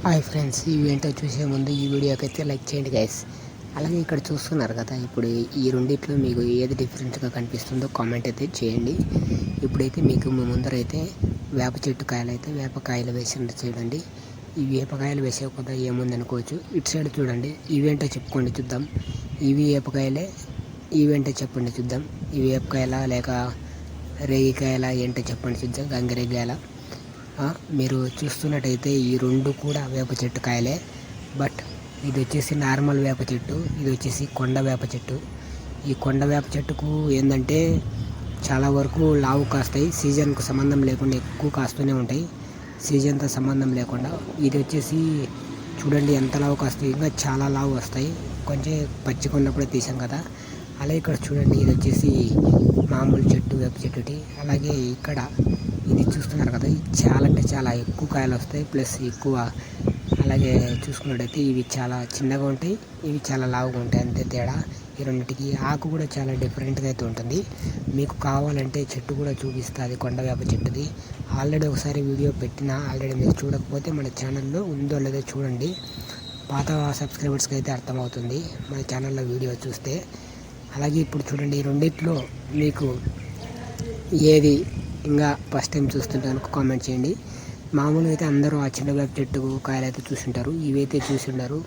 Hi friends, ఇవి ఏంటో చూసే ముందు ఈ వీడియోకి అయితే లైక్ చేయండి గైస్. అలాగే ఇక్కడ చూస్తున్నారు కదా, ఇప్పుడు ఈ రెండిట్లో మీకు ఏది డిఫరెంట్గా కనిపిస్తుందో కామెంట్ అయితే చేయండి. ఇప్పుడైతే మీకు మీ ముందరైతే వేప చెట్టు కాయలు అయితే వేపకాయలు వేసినట్టు చూడండి. ఈ వేపకాయలు వేసే కొద్దా ఏముంది అనుకోవచ్చు. ఇటు సైడ్ చూడండి, ఇవేంటో చెప్పుకోండి చూద్దాం. ఇవి వేపకాయలే, ఇవేంటో చెప్పండి చూద్దాం. ఇవి వేపకాయల లేక రేగికాయల ఏంటో చెప్పండి చూద్దాం. గంగిరేగాయల. మీరు చూస్తున్నట్టయితే ఈ రెండు కూడా వేప చెట్టు కాయలే. బట్ ఇది వచ్చేసి నార్మల్ వేప చెట్టు, ఇది వచ్చేసి కొండ వేప చెట్టు. ఈ కొండ వేప చెట్టుకు ఏంటంటే చాలా వరకు లావు కాస్తాయి. సీజన్కు సంబంధం లేకుండా ఎక్కువ కాస్తూనే ఉంటాయి, సీజన్తో సంబంధం లేకుండా. ఇది వచ్చేసి చూడండి ఎంత లావు కాస్తాయి, ఇంకా చాలా లావు వస్తాయి. కొంచెం పచ్చిగా ఉన్నప్పుడే తీసాం కదా. అలాగే ఇక్కడ చూడండి, ఇది వచ్చేసి మామూలు చెట్టు, వేప చెట్టుటి. అలాగే ఇక్కడ ఇది చూస్తున్నారు కదా, చాలా అంటే చాలా ఎక్కువ కాయలు వస్తాయి, ప్లస్ ఎక్కువ. అలాగే చూసుకున్నట్టయితే ఇవి చాలా చిన్నగా ఉంటాయి, ఇవి చాలా లావుగా ఉంటాయి, అంతే తేడా ఈ రెండింటికి. ఆకు కూడా చాలా డిఫరెంట్గా అయితే ఉంటుంది. మీకు కావాలంటే చెట్టు కూడా చూపిస్తుంది, కొండ వేప చెట్టుది. ఆల్రెడీ ఒకసారి వీడియో పెట్టినా, ఆల్రెడీ మీరు చూడకపోతే మన ఛానల్లో ఉందో లేదో చూడండి. పాత సబ్స్క్రైబర్స్కి అయితే అర్థమవుతుంది మన ఛానల్లో వీడియో చూస్తే. అలాగే ఇప్పుడు చూడండి, ఈ రెండిట్లో మీకు ఏది ఇంకా ఫస్ట్ టైం చూస్తుంటాను కామెంట్ చేయండి. మామూలుగా అయితే అందరూ ఆ చిన్న వేప చెట్టు కాయలు అయితే చూసింటారు, ఇవైతే చూసి ఉండరు.